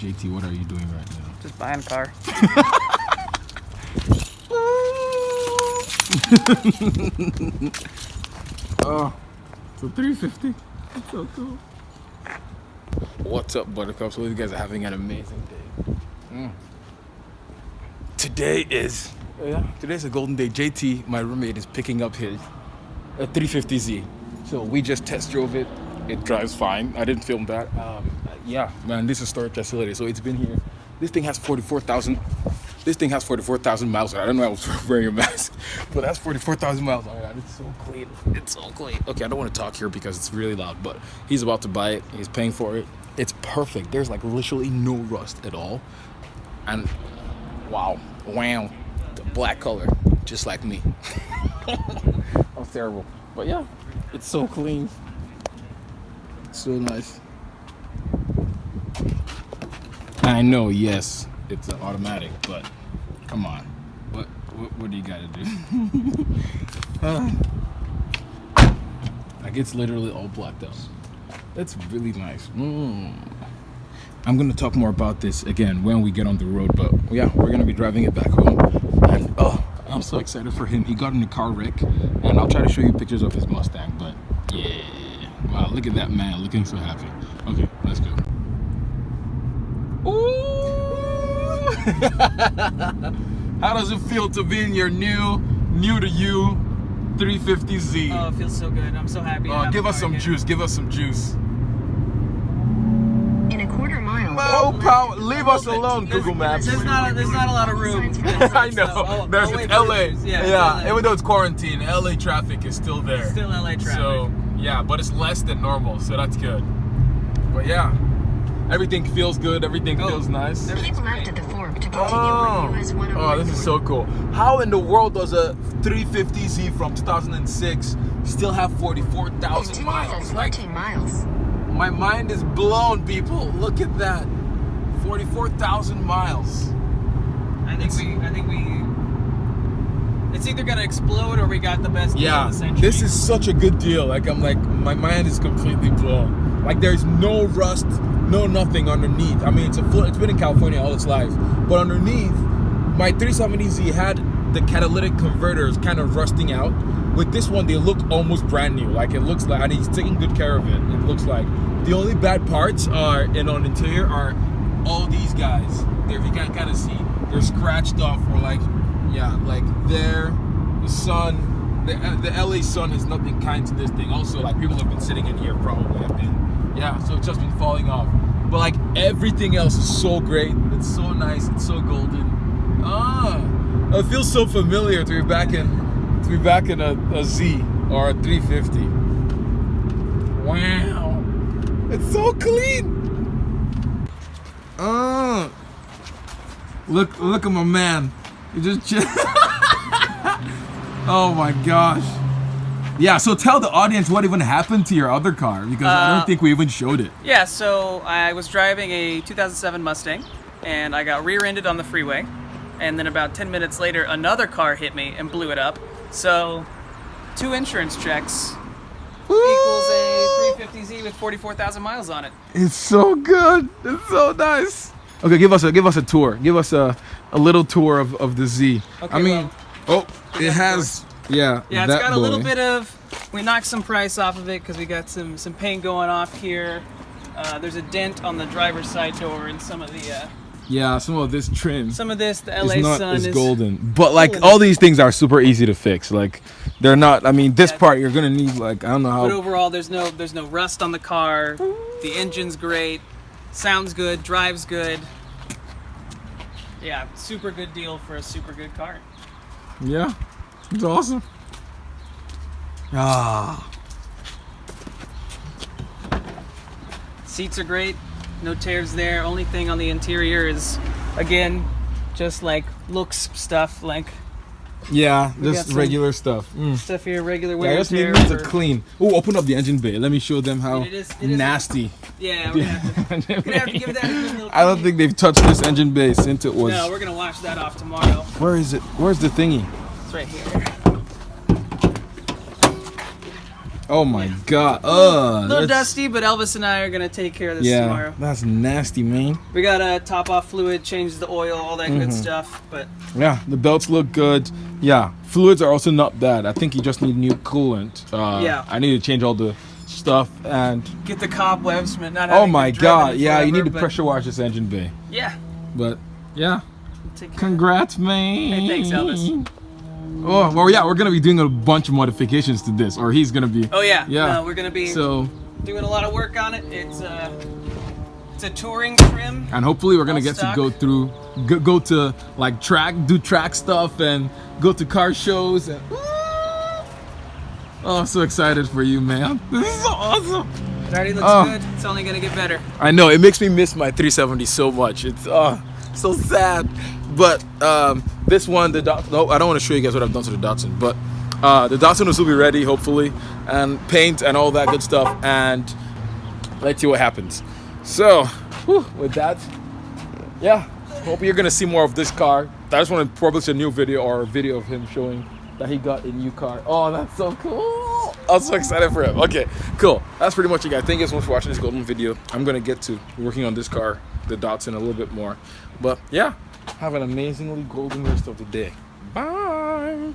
JT, what are you doing right now? Just buying a car. Oh, so 350. That's so cool. What's up, Buttercups? Hope you guys are having an amazing day. Today's a golden day. JT, my roommate, is picking up his 350Z. So we just test drove it. It drives fine. I didn't film that. Yeah, man, this is storage facility. So it's been here. This thing has 44,000. This thing has 44,000 miles on it. I don't know. I was wearing a mask, but that's 44,000 miles on it. It's so clean. It's so clean. Okay, I don't want to talk here because it's really loud. But he's about to buy it. He's paying for it. It's perfect. There's like literally no rust at all. And wow, the black color, just like me. That's terrible. But yeah, it's so clean. So nice. I know, yes, it's an automatic, but come on, what do you gotta do? Like it's literally all blacked out. That's really nice. I'm gonna talk more about this again when we get on the road, but yeah, we're gonna be driving it back home, and I'm so excited for him. He got in a car wreck, and I'll try to show you pictures of his Mustang, but yeah. Wow, look at that man looking so happy. Okay, let's go. Ooh! How does it feel to be in your new to you 350Z? Oh, it feels so good. I'm so happy. Give us some juice. Give us some juice. In a quarter mile. Oh, power! Leave us alone, Google Maps. There's not a lot of room. I know. There's LA. Yeah, even though it's quarantine, LA traffic is still there. Still LA traffic. So yeah, but it's less than normal, so that's good. But yeah, everything feels good. Everything feels nice. Keep left at the fork to continue on US 101. Oh, this is so cool. How in the world does a 350Z from 2006 still have 44,000 miles? 14 miles. My mind is blown, people. Look at that. 44,000 miles. I think we it's either gonna explode or we got the best deal of the century. This is such a good deal. Like my mind is completely blown. Like there's no rust, no nothing underneath. I mean, it's been in California all its life, but underneath, my 370Z had the catalytic converters kind of rusting out. With this one, they look almost brand new. Like it looks like, and he's taking good care of it. It looks like the only bad parts on interior are all these guys. There, if you can kind of see, they're scratched off, or like there, the sun, the LA sun is nothing kind to this thing. Also, like people have been sitting in here probably have been, so it's just been falling off. But like everything else is so great. It's so nice. It's so golden. It feels so familiar to be back in a Z or a 350. Wow, it's so clean. Look at my man. He just oh my gosh. Yeah, so tell the audience what even happened to your other car, because I don't think we even showed it. Yeah, so I was driving a 2007 Mustang, and I got rear-ended on the freeway, and then about 10 minutes later, another car hit me and blew it up. So 2 insurance checks equals a 350Z with 44,000 miles on it. It's so good. It's so nice. Okay, give us a tour. Give us a little tour of the Z. Okay, I mean, it has, yeah, it's got a little bit of, we knocked some price off of it because we got some paint going off here. There's a dent on the driver's side door and some of the some of this trim. Some of this, the LA is not sun as is golden. But like all these things are super easy to fix. Like they're not, I mean, this part you're gonna need, like, I don't know how. But overall, there's no rust on the car. The engine's great. Sounds good, drives good. Yeah, super good deal for a super good car. Yeah, it's awesome. Seats are great, no tears there. Only thing on the interior is, again, just like looks stuff, like just regular stuff. Stuff here, regular wear. I just need to clean. Oh, open up the engine bay. Let me show them how nasty. Yeah, we're gonna have to give that a good little clean. I don't think they've touched this engine bay since it was. No, we're gonna wash that off tomorrow. Where is it? Where's the thingy? It's right here. Oh my god. A little That's- dusty, but Elvis and I are gonna take care of this Yeah, tomorrow. that's nasty, man. We gotta top off fluid, change the oil, all that good stuff. But Yeah, the belts look good. Yeah, fluids are also not bad. I think you just need new coolant. Yeah. I need to change all the stuff and. get the cobwebs, but not. Oh having my been driven god! in Yeah, you forever, need to but pressure wash this engine bay. Yeah. But yeah, Take care. congrats, man. Hey, thanks, Elvis. Oh well, yeah, we're gonna be doing a bunch of modifications to this, or he's gonna be. Oh yeah. Yeah. No, we're gonna be So, doing a lot of work on it. It's a touring trim. and hopefully we're gonna All get stock. to go through, go to like do track stuff, and go to car shows. And oh, I'm so excited for you, man. This is so awesome. It already looks Oh. good. It's only gonna get better. I know it makes me miss my 370 so much. It's so sad. But this one, no, I don't want to show you guys what I've done to the Datsun, but the Datsun will still be ready, hopefully, and paint and all that good stuff. And let's see what happens. So, with that, yeah, hope you're gonna see more of this car. I just want to publish a new video or a video of him showing that he got a new car. Oh, that's so cool. I'm so excited for him. Okay, cool. That's pretty much it, guys. Thank you so much for watching this golden video. I'm gonna get to working on this car, the Datsun, a little bit more. But yeah, have an amazingly golden rest of the day. Bye.